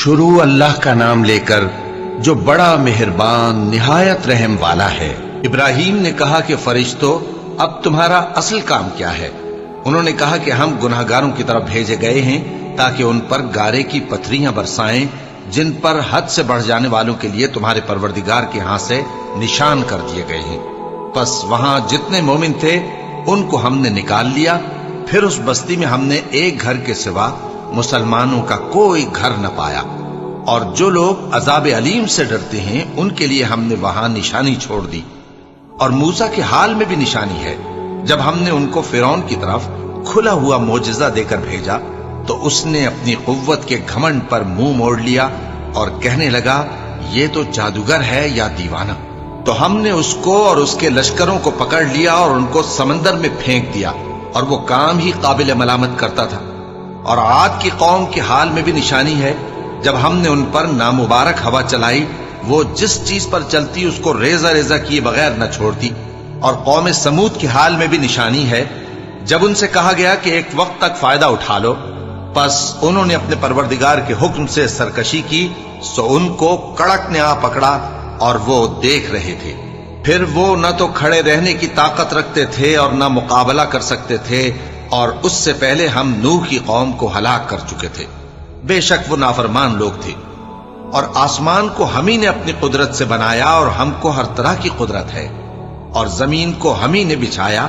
شروع اللہ کا نام لے کر جو بڑا مہربان نہایت رحم والا ہے۔ ابراہیم نے کہا کہ فرشتوں، اب تمہارا اصل کام کیا ہے؟ انہوں نے کہا کہ ہم گناہگاروں کی طرف بھیجے گئے ہیں تاکہ ان پر گارے کی پتھریاں برسائیں جن پر حد سے بڑھ جانے والوں کے لیے تمہارے پروردگار کے ہاں سے نشان کر دیے گئے ہیں۔ پس وہاں جتنے مومن تھے ان کو ہم نے نکال لیا، پھر اس بستی میں ہم نے ایک گھر کے سوا مسلمانوں کا کوئی گھر نہ پایا، اور جو لوگ عذاب علیم سے ڈرتے ہیں ان کے لیے ہم نے وہاں نشانی چھوڑ دی۔ اور موسیٰ کے حال میں بھی نشانی ہے، جب ہم نے ان کو فرعون کی طرف کھلا ہوا معجزہ دے کر بھیجا تو اس نے اپنی قوت کے گھمنڈ پر منہ موڑ لیا اور کہنے لگا یہ تو جادوگر ہے یا دیوانہ۔ تو ہم نے اس کو اور اس کے لشکروں کو پکڑ لیا اور ان کو سمندر میں پھینک دیا، اور وہ کام ہی قابل ملامت کرتا تھا۔ اور عاد کی قوم کے حال میں بھی نشانی ہے، جب ہم نے ان پر نامبارک ہوا چلائی، وہ جس چیز پر چلتی اس کو ریزہ ریزہ کیے بغیر نہ چھوڑتی۔ اور قوم سمود کے حال میں بھی نشانی ہے، جب ان سے کہا گیا کہ ایک وقت تک فائدہ اٹھا لو، پس انہوں نے اپنے پروردگار کے حکم سے سرکشی کی، سو ان کو کڑک نے آ پکڑا اور وہ دیکھ رہے تھے۔ پھر وہ نہ تو کھڑے رہنے کی طاقت رکھتے تھے اور نہ مقابلہ کر سکتے تھے، اور اس سے پہلے ہم نوح کی قوم کو ہلاک کر چکے تھے۔ بے شک وہ نافرمان لوگ تھے۔ اور آسمان کو ہم ہی نے اپنی قدرت سے بنایا، اور ہم کو ہر طرح کی قدرت ہے، اور زمین کو ہم ہی نے بچھایا،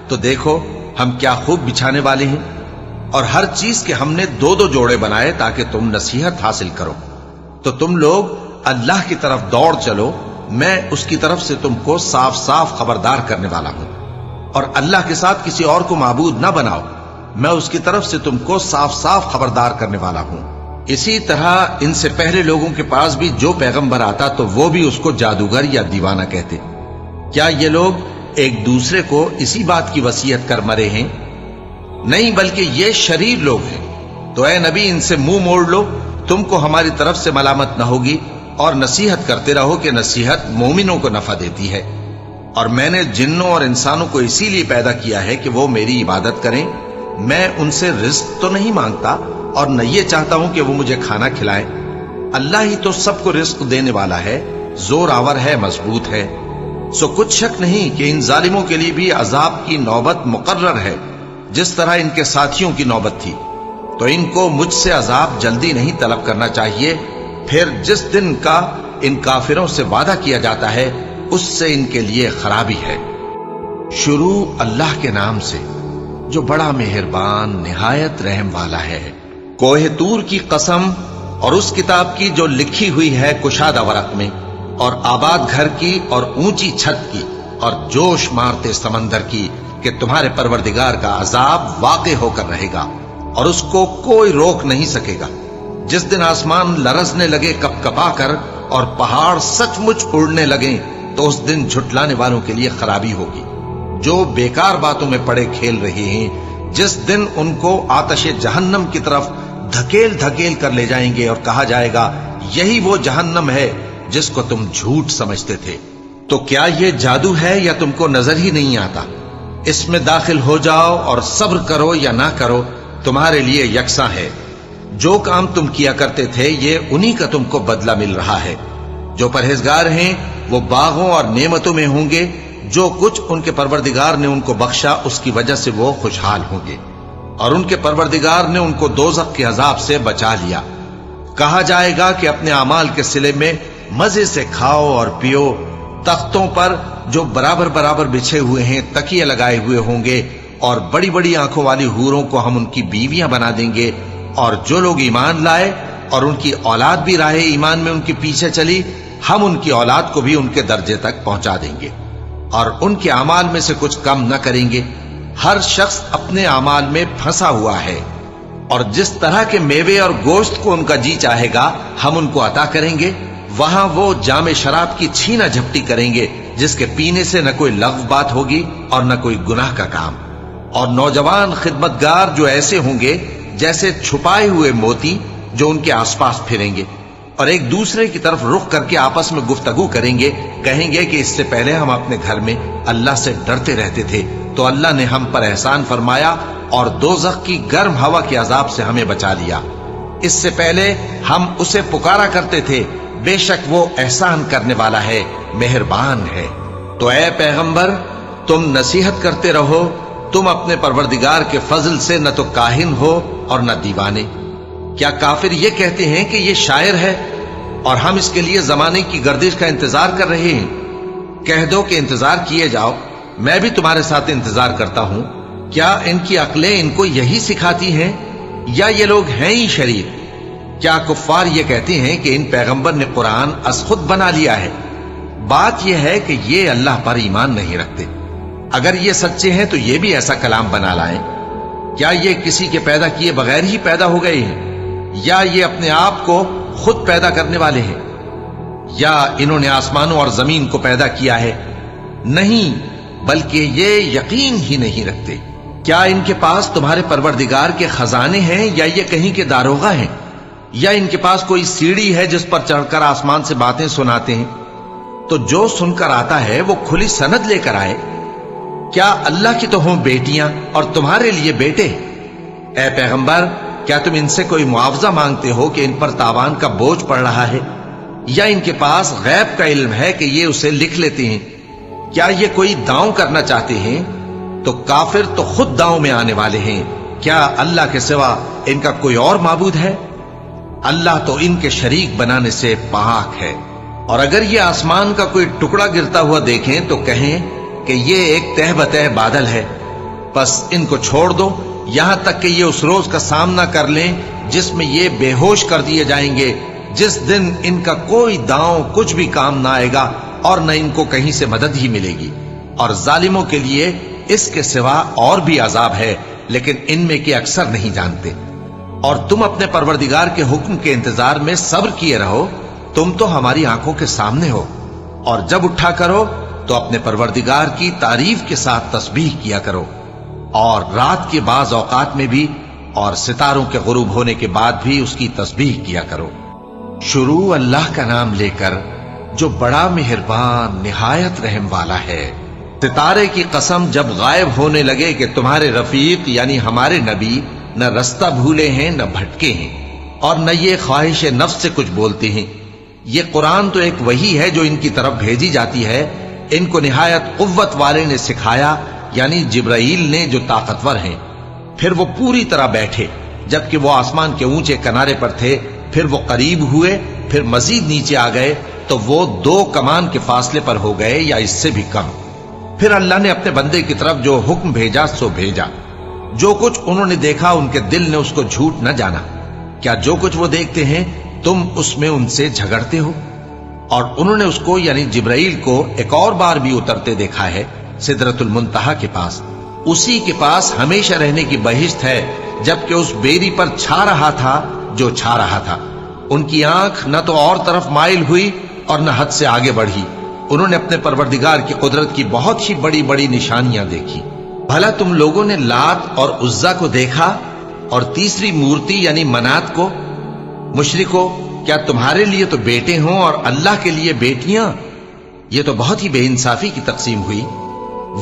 تو دیکھو ہم کیا خوب بچھانے والے ہیں۔ اور ہر چیز کے ہم نے دو دو جوڑے بنائے تاکہ تم نصیحت حاصل کرو۔ تو تم لوگ اللہ کی طرف دوڑ چلو، میں اس کی طرف سے تم کو صاف صاف خبردار کرنے والا ہوں۔ اور اللہ کے ساتھ کسی اور کو معبود نہ بناؤ، میں اس کی طرف سے تم کو صاف صاف خبردار کرنے والا ہوں۔ اسی طرح ان سے پہلے لوگوں کے پاس بھی جو پیغمبر آتا تو وہ بھی اس کو جادوگر یا دیوانہ کہتے۔ کیا یہ لوگ ایک دوسرے کو اسی بات کی وصیت کر مرے ہیں؟ نہیں، بلکہ یہ شریر لوگ ہیں۔ تو اے نبی ان سے منہ موڑ لو، تم کو ہماری طرف سے ملامت نہ ہوگی، اور نصیحت کرتے رہو کہ نصیحت مومنوں کو نفع دیتی ہے۔ اور میں نے جنوں اور انسانوں کو اسی لیے پیدا کیا ہے کہ وہ میری عبادت کریں۔ میں ان سے رزق تو نہیں مانگتا، اور نہ یہ چاہتا ہوں کہ وہ مجھے کھانا کھلائیں۔ اللہ ہی تو سب کو رزق دینے والا ہے، زور آور ہے، مضبوط ہے۔ سو کچھ شک نہیں کہ ان ظالموں کے لیے بھی عذاب کی نوبت مقرر ہے، جس طرح ان کے ساتھیوں کی نوبت تھی۔ تو ان کو مجھ سے عذاب جلدی نہیں طلب کرنا چاہیے، پھر جس دن کا ان کافروں سے وعدہ کیا جاتا ہے اس سے ان کے لیے خرابی ہے۔ شروع اللہ کے نام سے جو بڑا مہربان نہایت رحم والا ہے۔ کوہ طور کی قسم، اور اس کتاب کی جو لکھی ہوئی ہے کشادہ ورق میں، اور آباد گھر کی، اور اونچی چھت کی، اور جوش مارتے سمندر کی، کہ تمہارے پروردگار کا عذاب واقع ہو کر رہے گا اور اس کو کوئی روک نہیں سکے گا۔ جس دن آسمان لرزنے لگے کپ کپا کر اور پہاڑ سچ مچ اڑنے لگیں، تو اس دن جھٹلانے والوں کے لیے خرابی ہوگی جو بیکار باتوں میں پڑے کھیل رہے ہیں۔ جس دن ان کو آتش جہنم کی طرف دھکیل دھکیل کر لے جائیں گے اور کہا جائے گا یہی وہ جہنم ہے جس کو تم جھوٹ سمجھتے تھے۔ تو کیا یہ جادو ہے یا تم کو نظر ہی نہیں آتا؟ اس میں داخل ہو جاؤ اور صبر کرو یا نہ کرو، تمہارے لیے یکساں ہے۔ جو کام تم کیا کرتے تھے یہ انہی کا تم کو بدلہ مل رہا ہے۔ جو پرہیزگار ہیں وہ باغوں اور نعمتوں میں ہوں گے، جو کچھ ان کے پروردگار نے ان کو بخشا اس کی وجہ سے وہ خوشحال ہوں گے، اور ان کے پروردگار نے ان کو دوزخ کے عذاب سے بچا لیا۔ کہا جائے گا کہ اپنے اعمال کے صلے میں مزے سے کھاؤ اور پیو، تختوں پر جو برابر برابر بچھے ہوئے ہیں تکیے لگائے ہوئے ہوں گے، اور بڑی بڑی آنکھوں والی حوروں کو ہم ان کی بیویاں بنا دیں گے۔ اور جو لوگ ایمان لائے اور ان کی اولاد بھی راہ ایمان میں ان کے پیچھے چلی، ہم ان کی اولاد کو بھی ان کے درجے تک پہنچا دیں گے، اور ان کے اعمال میں سے کچھ کم نہ کریں گے۔ ہر شخص اپنے اعمال میں پھنسا ہوا ہے، اور جس طرح کے میوے اور گوشت کو ان کا جی چاہے گا ہم ان کو عطا کریں گے۔ وہاں وہ جام شراب کی چھینا جھپٹی کریں گے، جس کے پینے سے نہ کوئی لغو بات ہوگی اور نہ کوئی گناہ کا کام۔ اور نوجوان خدمتگار جو ایسے ہوں گے جیسے چھپائے ہوئے موتی جو ان کے آس پاس پھریں گے، اور ایک دوسرے کی طرف رخ کر کے آپس میں گفتگو کریں گے، کہیں گے کہ اس سے پہلے ہم اپنے گھر میں اللہ سے ڈرتے رہتے تھے، تو اللہ نے ہم پر احسان فرمایا اور دوزخ کی گرم ہوا کے عذاب سے ہمیں بچا لیا۔ اس سے پہلے ہم اسے پکارا کرتے تھے، بے شک وہ احسان کرنے والا ہے، مہربان ہے۔ تو اے پیغمبر تم نصیحت کرتے رہو، تم اپنے پروردگار کے فضل سے نہ تو کاہن ہو اور نہ دیوانے۔ کیا کافر یہ کہتے ہیں کہ یہ شاعر ہے اور ہم اس کے لیے زمانے کی گردش کا انتظار کر رہے ہیں؟ کہہ دو کہ انتظار کیے جاؤ، میں بھی تمہارے ساتھ انتظار کرتا ہوں۔ کیا ان کی عقلیں ان کو یہی سکھاتی ہیں یا یہ لوگ ہیں ہی شریر؟ کیا کفار یہ کہتے ہیں کہ ان پیغمبر نے قرآن از خود بنا لیا ہے؟ بات یہ ہے کہ یہ اللہ پر ایمان نہیں رکھتے۔ اگر یہ سچے ہیں تو یہ بھی ایسا کلام بنا لائیں۔ کیا یہ کسی کے پیدا کیے بغیر ہی پیدا ہو گئے ہیں یا یہ اپنے آپ کو خود پیدا کرنے والے ہیں؟ یا انہوں نے آسمانوں اور زمین کو پیدا کیا ہے؟ نہیں، بلکہ یہ یقین ہی نہیں رکھتے۔ کیا ان کے پاس تمہارے پروردگار کے خزانے ہیں یا یہ کہیں کے داروغہ ہیں؟ یا ان کے پاس کوئی سیڑھی ہے جس پر چڑھ کر آسمان سے باتیں سناتے ہیں؟ تو جو سن کر آتا ہے وہ کھلی سند لے کر آئے۔ کیا اللہ کی تو ہوں بیٹیاں اور تمہارے لیے بیٹے؟ اے پیغمبر کیا تم ان سے کوئی معاوضہ مانگتے ہو کہ ان پر تاوان کا بوجھ پڑ رہا ہے؟ یا ان کے پاس غیب کا علم ہے کہ یہ اسے لکھ لیتے ہیں؟ کیا یہ کوئی داؤں کرنا چاہتے ہیں؟ تو کافر تو خود داؤں میں آنے والے ہیں۔ کیا اللہ کے سوا ان کا کوئی اور معبود ہے؟ اللہ تو ان کے شریک بنانے سے پاک ہے۔ اور اگر یہ آسمان کا کوئی ٹکڑا گرتا ہوا دیکھیں تو کہیں کہ یہ ایک تہ بتہ بادل ہے، پس ان کو چھوڑ دو یہاں تک کہ یہ اس روز کا سامنا کر لیں جس میں یہ بے ہوش کر دیے جائیں گے، جس دن ان کا کوئی داؤں کچھ بھی کام نہ آئے گا اور نہ ان کو کہیں سے مدد ہی ملے گی۔ اور ظالموں کے لیے اس کے سوا اور بھی عذاب ہے، لیکن ان میں کے اکثر نہیں جانتے۔ اور تم اپنے پروردگار کے حکم کے انتظار میں صبر کیے رہو، تم تو ہماری آنکھوں کے سامنے ہو۔ اور جب اٹھا کرو تو اپنے پروردگار کی تعریف کے ساتھ تسبیح کیا کرو، اور رات کے بعض اوقات میں بھی اور ستاروں کے غروب ہونے کے بعد بھی اس کی تسبیح کیا کرو۔ شروع اللہ کا نام لے کر جو بڑا مہربان نہایت رحم والا ہے۔ ستارے کی قسم جب غائب ہونے لگے کہ تمہارے رفیق یعنی ہمارے نبی نہ رستہ بھولے ہیں نہ بھٹکے ہیں، اور نہ یہ خواہش نفس سے کچھ بولتے ہیں۔ یہ قرآن تو ایک وحی ہے جو ان کی طرف بھیجی جاتی ہے، ان کو نہایت قوت والے نے سکھایا، یعنی جبرائیل نے جو طاقتور ہیں۔ پھر وہ پوری طرح بیٹھے جبکہ وہ آسمان کے اونچے کنارے پر تھے، پھر وہ قریب ہوئے، پھر مزید نیچے آ گئے تو وہ 2 کمان کے فاصلے پر ہو گئے یا اس سے بھی کم۔ پھر اللہ نے اپنے بندے کی طرف جو حکم بھیجا سو بھیجا۔ جو کچھ انہوں نے دیکھا ان کے دل نے اس کو جھوٹ نہ جانا۔ کیا جو کچھ وہ دیکھتے ہیں تم اس میں ان سے جھگڑتے ہو؟ اور انہوں نے اس کو یعنی جبرائیل کو ایک اور بار بھی اترتے دیکھا ہے سدرۃ المنتہا کے پاس۔ اسی کے پاس ہمیشہ رہنے کی بہشت ہے، جبکہ اس بیری پر چھا رہا تھا جو چھا رہا تھا۔ ان کی آنکھ نہ تو اور طرف مائل ہوئی اور نہ حد سے آگے بڑھی۔ انہوں نے اپنے پروردگار کی قدرت کی بہت ہی بڑی بڑی نشانیاں دیکھی۔ بھلا تم لوگوں نے لات اور عزا کو دیکھا اور تیسری مورتی یعنی منات کو؟ مشرکو کیا تمہارے لیے تو بیٹے ہوں اور اللہ کے لیے بیٹیاں؟ یہ تو بہت ہی بے انصافی کی تقسیم ہوئی۔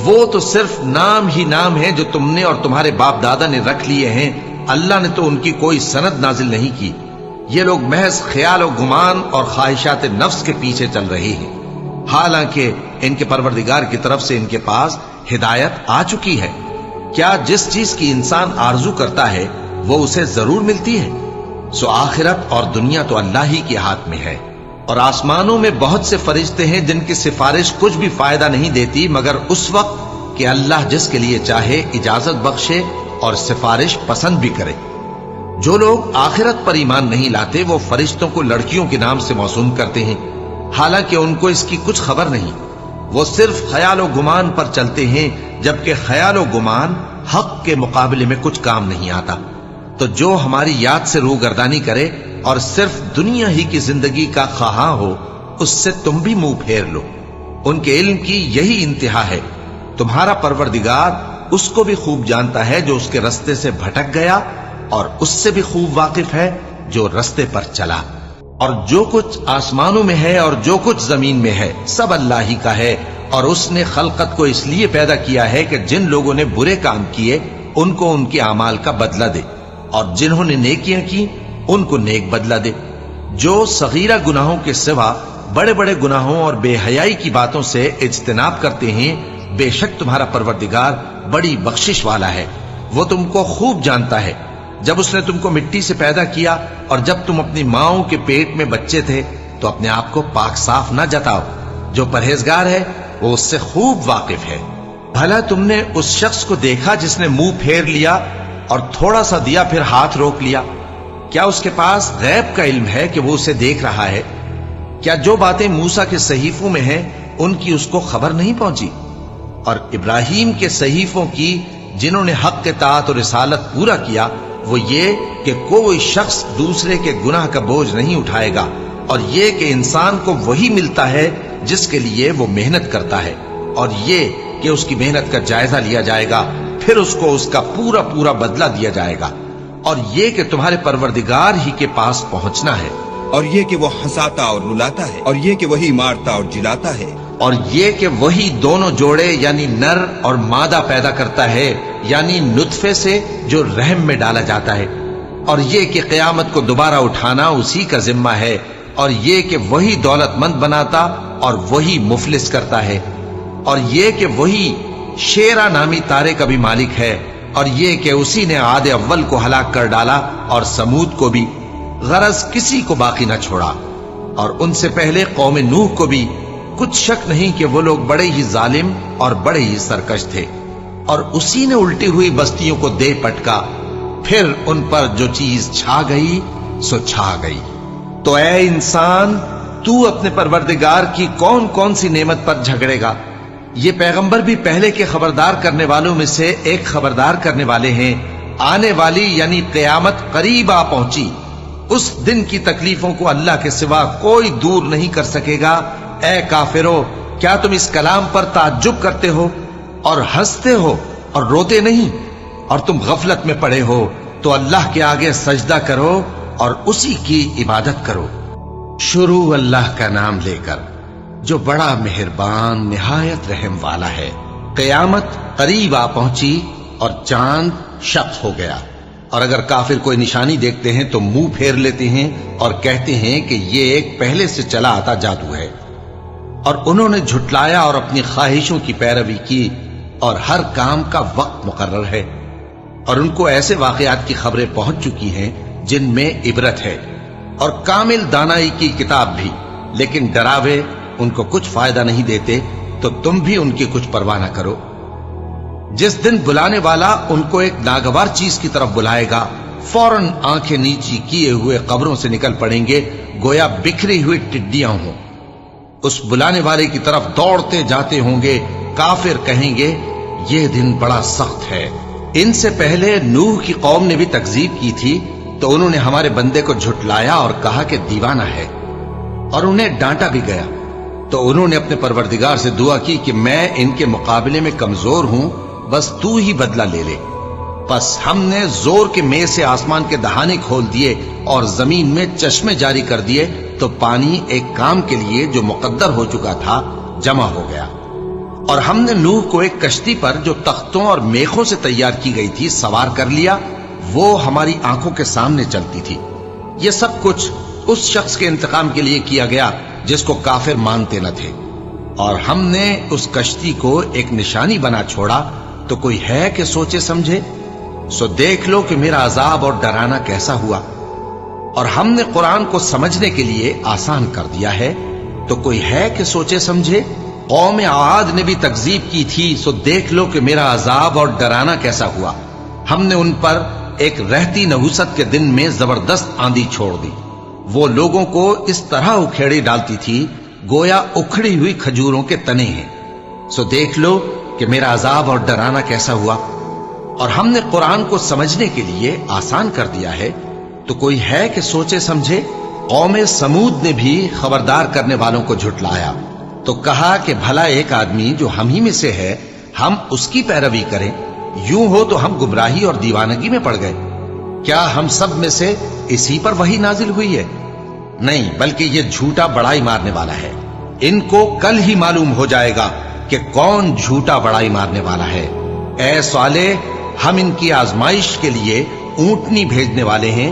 وہ تو صرف نام ہی نام ہے جو تم نے اور تمہارے باپ دادا نے رکھ لیے ہیں، اللہ نے تو ان کی کوئی سند نازل نہیں کی۔ یہ لوگ محض خیال و گمان اور خواہشات نفس کے پیچھے چل رہے ہیں، حالانکہ ان کے پروردگار کی طرف سے ان کے پاس ہدایت آ چکی ہے۔ کیا جس چیز کی انسان آرزو کرتا ہے وہ اسے ضرور ملتی ہے؟ سو آخرت اور دنیا تو اللہ ہی کے ہاتھ میں ہے۔ اور آسمانوں میں بہت سے فرشتے ہیں جن کی سفارش کچھ بھی فائدہ نہیں دیتی مگر اس وقت کہ اللہ جس کے لیے چاہے اجازت بخشے اور سفارش پسند بھی کرے۔ جو لوگ آخرت پر ایمان نہیں لاتے وہ فرشتوں کو لڑکیوں کے نام سے موسوم کرتے ہیں، حالانکہ ان کو اس کی کچھ خبر نہیں۔ وہ صرف خیال و گمان پر چلتے ہیں، جبکہ خیال و گمان حق کے مقابلے میں کچھ کام نہیں آتا۔ تو جو ہماری یاد سے روگردانی کرے اور صرف دنیا ہی کی زندگی کا خواہاں ہو، اس سے تم بھی منہ پھیر لو۔ ان کے علم کی یہی انتہا ہے۔ تمہارا پروردگار اس کو بھی خوب جانتا ہے جو اس کے رستے سے بھٹک گیا، اور اس سے بھی خوب واقف ہے جو رستے پر چلا۔ اور جو کچھ آسمانوں میں ہے اور جو کچھ زمین میں ہے سب اللہ ہی کا ہے، اور اس نے خلقت کو اس لیے پیدا کیا ہے کہ جن لوگوں نے برے کام کیے ان کو ان کے اعمال کا بدلہ دے، اور جنہوں نے نیکیاں کی ان کو نیک بدلہ دے۔ جو صغیرہ گناہوں کے سوا بڑے بڑے گناہوں اور بے حیائی کی باتوں سے اجتناب کرتے ہیں، بے شک تمہارا پروردگار بڑی بخشش والا ہے، وہ تم کو خوب جانتا ہے۔ جب اس نے تم کو مٹی سے پیدا کیا اور جب تم اپنی ماؤں کے پیٹ میں بچے تھے تو اپنے آپ کو پاک صاف نہ جتاؤ، جو پرہیزگار ہے وہ اس سے خوب واقف ہے۔ بھلا تم نے اس شخص کو دیکھا جس نے منہ پھیر لیا اور تھوڑا سا دیا پھر ہاتھ روک لیا؟ کیا اس کے پاس غیب کا علم ہے کہ وہ اسے دیکھ رہا ہے؟ کیا جو باتیں موسیٰ کے صحیفوں میں ہیں ان کی اس کو خبر نہیں پہنچی؟ اور ابراہیم کے صحیفوں کی جنہوں نے حق اطاعت اور رسالت پورا کیا، وہ یہ کہ کوئی شخص دوسرے کے گناہ کا بوجھ نہیں اٹھائے گا، اور یہ کہ انسان کو وہی ملتا ہے جس کے لیے وہ محنت کرتا ہے، اور یہ کہ اس کی محنت کا جائزہ لیا جائے گا، پھر اس کو اس کا پورا پورا بدلہ دیا جائے گا، اور یہ کہ تمہارے پروردگار ہی کے پاس پہنچنا ہے، اور یہ کہ وہ ہنساتا اور رلاتا ہے، اور یہ کہ وہی مارتا اور جلاتا ہے، اور یہ کہ وہی دونوں جوڑے یعنی نر اور مادہ پیدا کرتا ہے، یعنی نطفے سے جو رحم میں ڈالا جاتا ہے، اور یہ کہ قیامت کو دوبارہ اٹھانا اسی کا ذمہ ہے، اور یہ کہ وہی دولت مند بناتا اور وہی مفلس کرتا ہے، اور یہ کہ وہی شیرا نامی تارے کا بھی مالک ہے، اور یہ کہ اسی نے عاد اول کو ہلاک کر ڈالا اور سمود کو بھی، غرض کسی کو باقی نہ چھوڑا، اور ان سے پہلے قوم نوح کو بھی۔ کچھ شک نہیں کہ وہ لوگ بڑے ہی ظالم اور بڑے ہی سرکش تھے، اور اسی نے الٹی ہوئی بستیوں کو دے پٹکا، پھر ان پر جو چیز چھا گئی سو چھا گئی۔ تو اے انسان، تو اپنے پروردگار کی کون کون سی نعمت پر جھگڑے گا؟ یہ پیغمبر بھی پہلے کے خبردار کرنے والوں میں سے ایک خبردار کرنے والے ہیں۔ آنے والی یعنی قیامت قریب آ پہنچی، اس دن کی تکلیفوں کو اللہ کے سوا کوئی دور نہیں کر سکے گا۔ اے کافرو، کیا تم اس کلام پر تعجب کرتے ہو اور ہنستے ہو اور روتے نہیں؟ اور تم غفلت میں پڑے ہو تو اللہ کے آگے سجدہ کرو اور اسی کی عبادت کرو۔ شروع اللہ کا نام لے کر جو بڑا مہربان نہایت رحم والا ہے۔ قیامت قریب آ پہنچی اور چاند شق ہو گیا، اور اگر کافر کوئی نشانی دیکھتے ہیں تو منہ پھیر لیتے ہیں اور کہتے ہیں کہ یہ ایک پہلے سے چلا آتا جادو ہے، اور انہوں نے جھٹلایا اور اپنی خواہشوں کی پیروی کی، اور ہر کام کا وقت مقرر ہے، اور ان کو ایسے واقعات کی خبریں پہنچ چکی ہیں جن میں عبرت ہے، اور کامل دانائی کی کتاب بھی، لیکن ڈراوے ان کو کچھ فائدہ نہیں دیتے، تو تم بھی ان کی کچھ پرواہ نہ کرو۔ جس دن بلانے والا ان کو ایک ناگوار چیز کی طرف بلائے گا، فوراً آنکھیں نیچی کیے ہوئے قبروں سے نکل پڑیں گے گویا بکھری ہوئی ٹڈیاں ہوں۔ اس بلانے والے کی طرف دوڑتے جاتے ہوں گے۔ کافر کہیں گے یہ دن بڑا سخت ہے۔ ان سے پہلے نوح کی قوم نے بھی تکذیب کی تھی، تو انہوں نے ہمارے بندے کو جھٹلایا اور کہا کہ دیوانہ ہے، اور انہیں ڈانٹا بھی گیا۔ تو انہوں نے اپنے پروردگار سے دعا کی کہ میں ان کے مقابلے میں کمزور ہوں، بس تو ہی بدلہ لے لے۔ پس ہم نے زور کے مے سے آسمان کے دہانے کھول دیے اور زمین میں چشمے جاری کر دیے، تو پانی ایک کام کے لیے جو مقدر ہو چکا تھا جمع ہو گیا۔ اور ہم نے نوح کو ایک کشتی پر جو تختوں اور میخوں سے تیار کی گئی تھی سوار کر لیا، وہ ہماری آنکھوں کے سامنے چلتی تھی۔ یہ سب کچھ اس شخص کے انتقام کے لیے کیا گیا جس کو کافر مانتے نہ تھے، اور ہم نے اس کشتی کو ایک نشانی بنا چھوڑا، تو کوئی ہے کہ سوچے سمجھے؟ سو دیکھ لو کہ میرا عذاب اور ڈرانا کیسا ہوا۔ اور ہم نے قرآن کو سمجھنے کے لیے آسان کر دیا ہے، تو کوئی ہے کہ سوچے سمجھے؟ قوم عاد نے بھی تکذیب کی تھی، سو دیکھ لو کہ میرا عذاب اور ڈرانا کیسا ہوا۔ ہم نے ان پر ایک رہتی نحوست کے دن میں زبردست آندھی چھوڑ دی، وہ لوگوں کو اس طرح اکھیڑی ڈالتی تھی گویا اکھڑی ہوئی کھجوروں کے تنے ہیں۔ سو دیکھ لو کہ میرا عذاب اور ڈرانا کیسا ہوا۔ اور ہم نے قرآن کو سمجھنے کے لیے آسان کر دیا ہے، تو کوئی ہے کہ سوچے سمجھے؟ قوم سمود نے بھی خبردار کرنے والوں کو جھٹلایا، تو کہا کہ بھلا ایک آدمی جو ہم ہی میں سے ہے، ہم اس کی پیروی کریں؟ یوں ہو تو ہم گمراہی اور دیوانگی میں پڑ گئے۔ کیا ہم سب میں سے اسی پر وحی نازل ہوئی ہے؟ نہیں، بلکہ یہ جھوٹا بڑائی مارنے والا ہے۔ ان کو کل ہی معلوم ہو جائے گا کہ کون جھوٹا بڑائی مارنے والا ہے۔ اے صالح، ہم ان کی آزمائش کے لیے اونٹنی بھیجنے والے ہیں،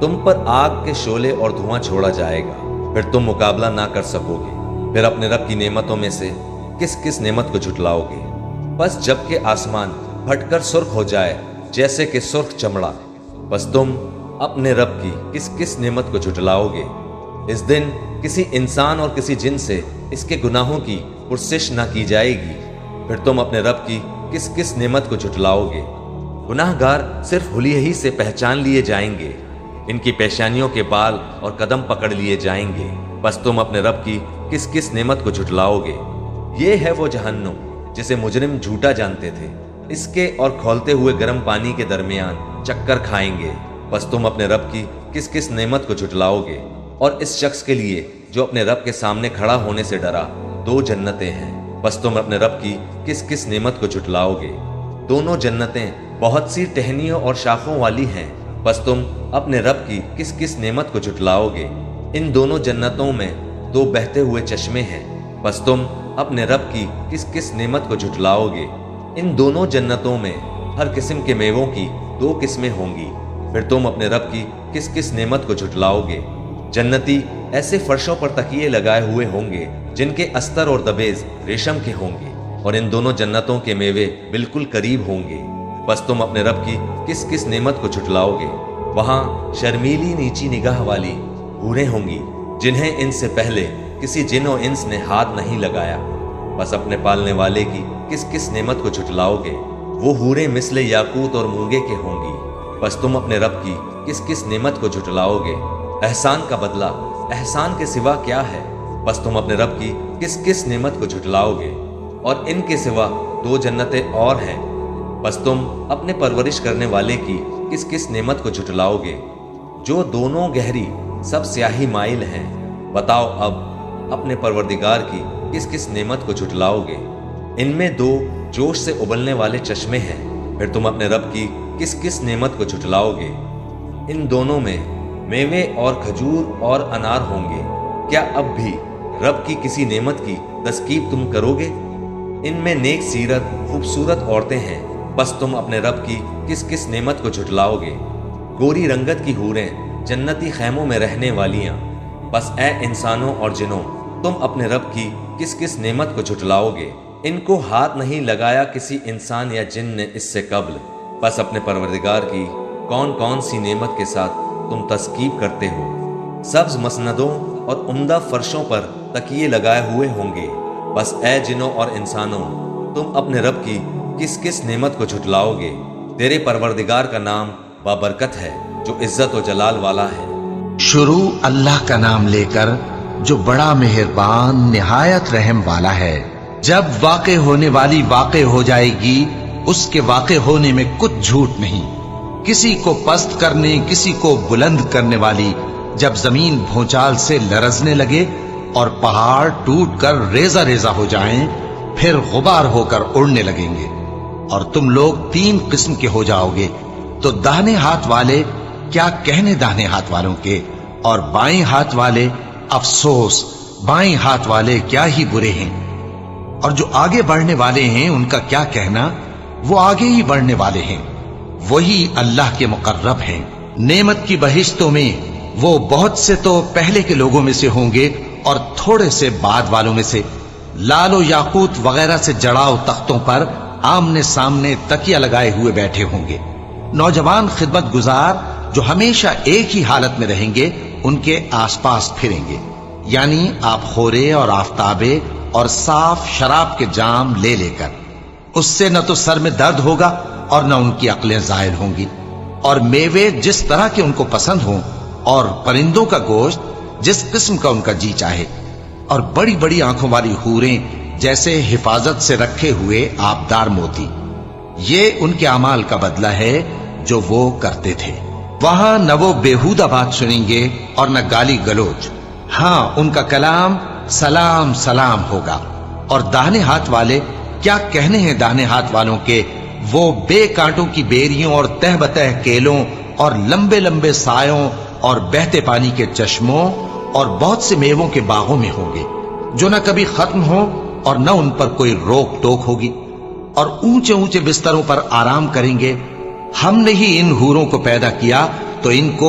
تم پر آگ کے شعلے اور دھواں چھوڑا جائے گا، پھر تم مقابلہ نہ کر سکو گے۔ پھر اپنے رب کی نعمتوں میں سے کس کس نعمت کو جھٹلاؤ گے؟ بس جب کہ آسمان پھٹ کر سرخ ہو جائے جیسے کہ سرخ چمڑا، بس تم اپنے رب کی کس کس نعمت کو جھٹلاؤ گے؟ اس دن کسی انسان اور کسی جن سے اس کے گناہوں کی پرسش نہ کی جائے گی، پھر تم اپنے رب کی کس کس نعمت کو جھٹلاؤ گے؟ گناہ گار صرف حلیے ہی سے پہچان لیے جائیں گے، ان کی پیشانیوں کے بال اور قدم پکڑ لیے جائیں گے، بس تم اپنے رب کی کس کس نعمت کو جھٹلاؤ گے؟ یہ ہے وہ جہنم جسے مجرم جھوٹا جانتے تھے، اس کے اور کھولتے ہوئے گرم پانی کے درمیان چکر کھائیں گے، بس تم اپنے رب کی کس کس نعمت کو جھٹلاؤ گے؟ اور اس شخص کے لیے جو اپنے رب کے سامنے کھڑا ہونے سے ڈرا 2 جنتیں ہیں، بس تم اپنے رب کی کس کس نعمت کو جھٹلاؤ گے؟ دونوں جنتیں بہت سی ٹہنیوں اور شاخوں والی ہیں، بس تم اپنے رب کی کس کس نعمت کو جھٹلاؤ گے؟ ان دونوں جنتوں میں 2 بہتے ہوئے چشمے ہیں، بس تم اپنے رب کی کس کس نعمت کو جھٹلاؤ گے؟ ان دونوں جنتوں میں ہر قسم کے میووں کی 2 قسمیں ہوں گی، پھر تم اپنے رب کی کس کس نعمت کو جھٹلاؤ گے؟ جنتی ایسے فرشوں پر تکیے لگائے ہوئے ہوں گے جن کے استر اور دبیز ریشم کے ہوں گے، اور ان دونوں جنتوں کے میوے بالکل قریب ہوں گے، بس تم اپنے رب کی کس کس نعمت کو جھٹلاؤ گے؟ وہاں شرمیلی نیچی نگاہ والی حوریں ہوں گی جنہیں ان سے پہلے کسی جن و انس نے ہاتھ نہیں لگایا، بس اپنے پالنے والے کی کس کس نعمت کو جھٹلاؤ گے؟ وہ حوریں مثل یاقوت اور مونگے کے ہوں گی، بس تم اپنے رب کی کس کس نعمت کو جھٹلاؤ گے؟ احسان کا بدلہ احسان کے سوا کیا ہے؟ بس تم اپنے رب کی کس کس نعمت کو جھٹلاؤ گے؟ اور ان کے سوا 2 جنتیں اور ہیں، بس تم اپنے پرورش کرنے والے کی کس کس نعمت کو جھٹلاؤ گے؟ جو دونوں گہری سب سیاہی مائل ہیں، بتاؤ اب اپنے پروردگار کی کس کس نعمت کو جھٹلاؤ گے؟ ان میں 2 جوش سے ابلنے والے چشمے ہیں، پھر تم اپنے رب کی کس کس نعمت کو جھٹلاؤ گے؟ ان دونوں میں میوے اور کھجور اور انار ہوں گے، کیا اب بھی رب کی کسی نعمت کی تذکیر تم کرو گے؟ ان میں نیک سیرت خوبصورت عورتیں ہیں، بس تم اپنے رب کی کس کس نعمت کو جھٹلاؤ گے؟ گوری رنگت کی حوریں جنتی خیموں میں رہنے والیاں، بس اے انسانوں اور جنوں تم اپنے رب کی کس کس نعمت کو جھٹلاؤ گے؟ ان کو ہاتھ نہیں لگایا کسی انسان یا جن نے اس سے قبل، بس اپنے پروردگار کی کون کون سی نعمت کے ساتھ تم تذکیر کرتے ہو؟ سبز مسندوں اور عمدہ فرشوں پر تکیے لگائے ہوئے ہوں گے، بس اے جنوں اور انسانوں تم اپنے رب کی کس کس نعمت کو جھٹلاؤ گے؟ تیرے پروردگار کا نام بابرکت ہے جو عزت و جلال والا ہے۔ شروع اللہ کا نام لے کر جو بڑا مہربان نہایت رحم والا ہے۔ جب واقع ہونے والی واقع ہو جائے گی، اس کے واقع ہونے میں کچھ جھوٹ نہیں۔ کسی کو پست کرنے کسی کو بلند کرنے والی جب زمین بھونچال سے لرزنے لگے اور پہاڑ ٹوٹ کر ریزہ ریزہ ہو جائیں، پھر غبار ہو کر اڑنے لگیں گے، اور تم لوگ 3 قسم کے ہو جاؤ گے، تو داہنے ہاتھ والے کیا کہنے داہنے ہاتھ والوں کے، اور بائیں ہاتھ والے افسوس بائیں ہاتھ والے کیا ہی برے ہیں، اور جو آگے بڑھنے والے ہیں ان کا کیا کہنا، وہ آگے ہی بڑھنے والے ہیں، وہی اللہ کے مقرب ہیں۔ نعمت کی بہشتوں میں وہ بہت سے تو پہلے کے لوگوں میں سے ہوں گے اور تھوڑے سے بعد والوں میں سے، لال و یاقوت وغیرہ سے جڑاؤ تختوں پر آمنے سامنے تکیہ لگائے ہوئے بیٹھے ہوں گے۔ نوجوان خدمت گزار جو ہمیشہ ایک ہی حالت میں رہیں گے ان کے آس پاس پھریں گے، یعنی آپ خورے اور آفتابے اور صاف شراب کے جام لے لے کر، اس سے نہ تو سر میں درد ہوگا اور نہ ان کی عقلیں زائل ہوں گی، اور میوے جس طرح کے ان کو پسند ہوں، اور پرندوں کا گوشت جس قسم کا ان کا جی چاہے، اور بڑی بڑی آنکھوں والی حوریں جیسے حفاظت سے رکھے ہوئے آبدار موتی۔ یہ ان کے اعمال کا بدلہ ہے جو وہ کرتے تھے۔ وہاں نہ وہ بیہودہ بات سنیں گے اور نہ گالی گلوچ، ہاں ان کا کلام سلام سلام ہوگا۔ اور داہنے ہاتھ والے کیا کہنے ہیں داہنے ہاتھ والوں کے، وہ بے کانٹوں کی بیریوں اور تہ بتہ کیلوں اور لمبے لمبے سایوں اور بہتے پانی کے چشموں اور بہت سے میووں کے باغوں میں ہوں گے، جو نہ کبھی ختم ہوں اور نہ ان پر کوئی روک ٹوک ہوگی، اور اونچے اونچے بستروں پر آرام کریں گے۔ ہم نے ہی ان حوروں کو پیدا کیا تو ان کو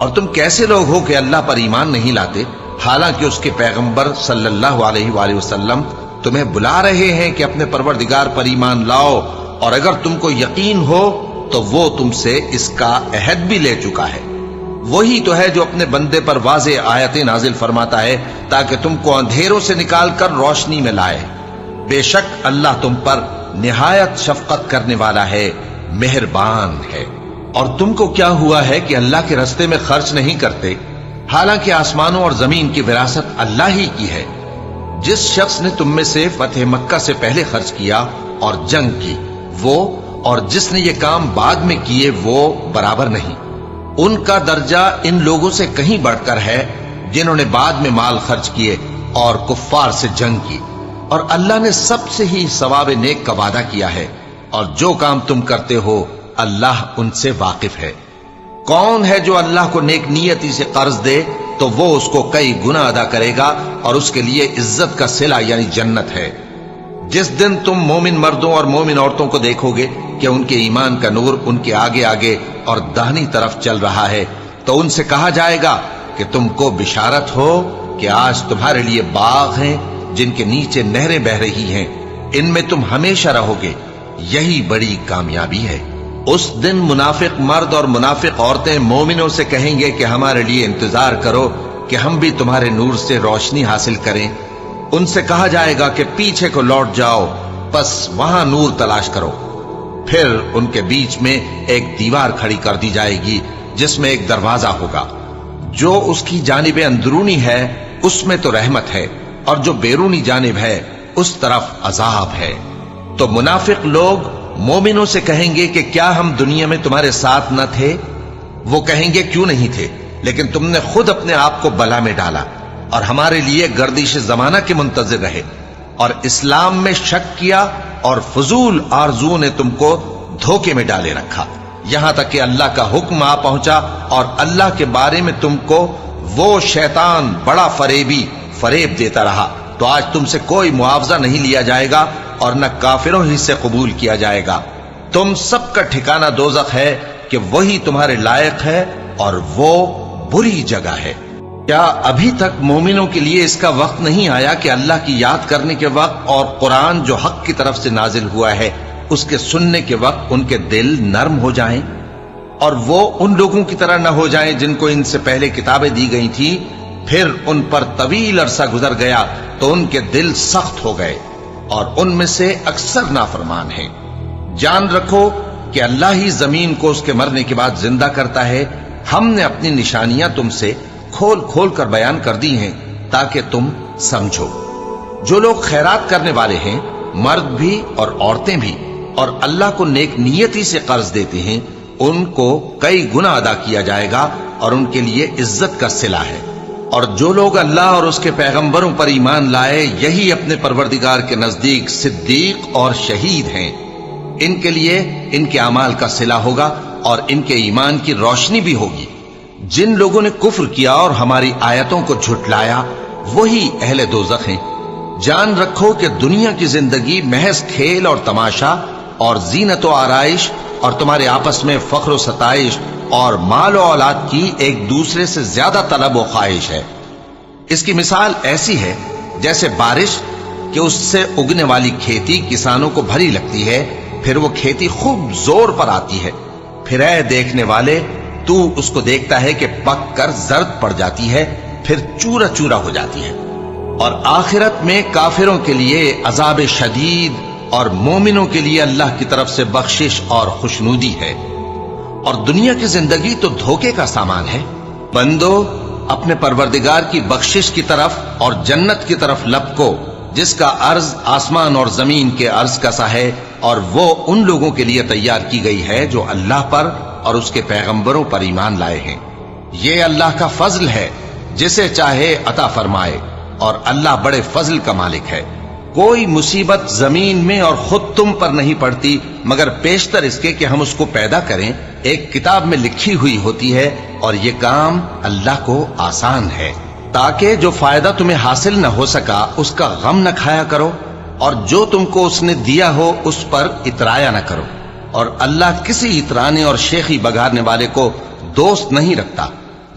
اور تم کیسے لوگ ہو کہ اللہ پر ایمان نہیں لاتے، حالانکہ اس کے پیغمبر صلی اللہ علیہ وآلہ وسلم تمہیں بلا رہے ہیں کہ اپنے پروردگار پر ایمان لاؤ، اور اگر تم کو یقین ہو تو وہ تم سے اس کا عہد بھی لے چکا ہے۔ وہی تو ہے جو اپنے بندے پر واضح آیتیں نازل فرماتا ہے تاکہ تم کو اندھیروں سے نکال کر روشنی میں لائے۔ بے شک اللہ تم پر نہایت شفقت کرنے والا ہے، مہربان ہے۔ اور تم کو کیا ہوا ہے کہ اللہ کے راستے میں خرچ نہیں کرتے، حالانکہ آسمانوں اور زمین کی وراثت اللہ ہی کی ہے۔ جس شخص نے تم میں سے فتح مکہ سے پہلے خرچ کیا اور جنگ کی، وہ اور جس نے یہ کام بعد میں کیے وہ برابر نہیں۔ ان کا درجہ ان لوگوں سے کہیں بڑھ کر ہے جنہوں نے بعد میں مال خرچ کیے اور کفار سے جنگ کی، اور اللہ نے سب سے ہی ثواب نیک کا وعدہ کیا ہے، اور جو کام تم کرتے ہو اللہ ان سے واقف ہے۔ کون ہے جو اللہ کو نیک نیتی سے قرض دے تو وہ اس کو کئی گنا ادا کرے گا، اور اس کے لیے عزت کا صلہ یعنی جنت ہے۔ جس دن تم مومن مردوں اور مومن عورتوں کو دیکھو گے کہ ان کے ایمان کا نور ان کے آگے آگے اور داہنی طرف چل رہا ہے، تو ان سے کہا جائے گا کہ تم کو بشارت ہو کہ آج تمہارے لیے باغ ہیں جن کے نیچے نہریں بہ رہی ہیں، ان میں تم ہمیشہ رہو گے، یہی بڑی کامیابی ہے۔ اس دن منافق مرد اور منافق عورتیں مومنوں سے کہیں گے کہ ہمارے لیے انتظار کرو کہ ہم بھی تمہارے نور سے روشنی حاصل کریں۔ ان سے کہا جائے گا کہ پیچھے کو لوٹ جاؤ، بس وہاں نور تلاش کرو۔ پھر ان کے بیچ میں ایک دیوار کھڑی کر دی جائے گی جس میں ایک دروازہ ہوگا، جو اس کی جانب اندرونی ہے اس میں تو رحمت ہے، اور جو بیرونی جانب ہے اس طرف عذاب ہے۔ تو منافق لوگ مومنوں سے کہیں گے کہ کیا ہم دنیا میں تمہارے ساتھ نہ تھے؟ وہ کہیں گے کیوں نہیں تھے، لیکن تم نے خود اپنے آپ کو بلا میں ڈالا اور ہمارے لیے گردش زمانہ کے منتظر رہے، اور اسلام میں شک کیا، اور فضول آرزو نے تم کو دھوکے میں ڈالے رکھا، یہاں تک کہ اللہ کا حکم آ پہنچا اور اللہ کے بارے میں تم کو وہ شیطان بڑا فریب دیتا رہا۔ تو آج تم سے کوئی معاوضہ نہیں لیا جائے گا اور نہ کافروں ہی سے قبول کیا جائے گا۔ تم سب کا ٹھکانہ دوزخ ہے کہ وہی تمہارے لائق ہے، اور وہ بری جگہ ہے۔ کیا ابھی تک مومنوں کے لیے اس کا وقت نہیں آیا کہ اللہ کی یاد کرنے کے وقت اور قرآن جو حق کی طرف سے نازل ہوا ہے اس کے سننے کے وقت ان کے دل نرم ہو جائیں، اور وہ ان لوگوں کی طرح نہ ہو جائیں جن کو ان سے پہلے کتابیں دی گئی تھی، پھر ان پر طویل عرصہ گزر گیا تو ان کے دل سخت ہو گئے، اور ان میں سے اکثر نافرمان ہیں۔ جان رکھو کہ اللہ ہی زمین کو اس کے مرنے کے بعد زندہ کرتا ہے۔ ہم نے اپنی نشانیاں تم سے کھول کھول کر بیان کر دی ہیں تاکہ تم سمجھو۔ جو لوگ خیرات کرنے والے ہیں، مرد بھی اور عورتیں بھی، اور اللہ کو نیک نیتی سے قرض دیتے ہیں، ان کو کئی گنا ادا کیا جائے گا اور ان کے لیے عزت کا صلہ ہے۔ اور جو لوگ اللہ اور اس کے پیغمبروں پر ایمان لائے، یہی اپنے پروردگار کے نزدیک صدیق اور شہید ہیں۔ ان کے لیے ان کے اعمال کا صلہ ہوگا اور ان کے ایمان کی روشنی بھی ہوگی۔ جن لوگوں نے کفر کیا اور ہماری آیتوں کو جھٹلایا، وہی اہل دوزخ ہیں۔ جان رکھو کہ دنیا کی زندگی محض کھیل اور تماشا اور زینت و آرائش اور تمہارے آپس میں فخر و ستائش اور مال و اولاد کی ایک دوسرے سے زیادہ طلب و خواہش ہے۔ اس کی مثال ایسی ہے جیسے بارش کہ اس سے اگنے والی کھیتی کسانوں کو بھری لگتی ہے، پھر وہ کھیتی خوب زور پر آتی ہے، پھر اے دیکھنے والے تو اس کو دیکھتا ہے کہ پک کر زرد پڑ جاتی ہے، پھر چورا چورا ہو جاتی ہے۔ اور آخرت میں کافروں کے لیے عذاب شدید اور مومنوں کے لیے اللہ کی طرف سے بخشش اور خوشنودی ہے۔ اور دنیا کی زندگی تو دھوکے کا سامان ہے۔ بندو اپنے پروردگار کی بخشش کی طرف اور جنت کی طرف لپکو جس کا عرض آسمان اور زمین کے عرض کا سا ہے، اور وہ ان لوگوں کے لیے تیار کی گئی ہے جو اللہ پر اور اس کے پیغمبروں پر ایمان لائے ہیں۔ یہ اللہ کا فضل ہے، جسے چاہے عطا فرمائے، اور اللہ بڑے فضل کا مالک ہے۔ کوئی مصیبت زمین میں اور خود تم پر نہیں پڑتی مگر پیشتر اس کے کہ ہم اس کو پیدا کریں، ایک کتاب میں لکھی ہوئی ہوتی ہے، اور یہ کام اللہ کو آسان ہے، تاکہ جو فائدہ تمہیں حاصل نہ ہو سکا اس کا غم نہ کھایا کرو، اور جو تم کو اس نے دیا ہو اس پر اترایا نہ کرو۔ اور اللہ کسی اترانے اور شیخی بگارنے والے کو دوست نہیں رکھتا۔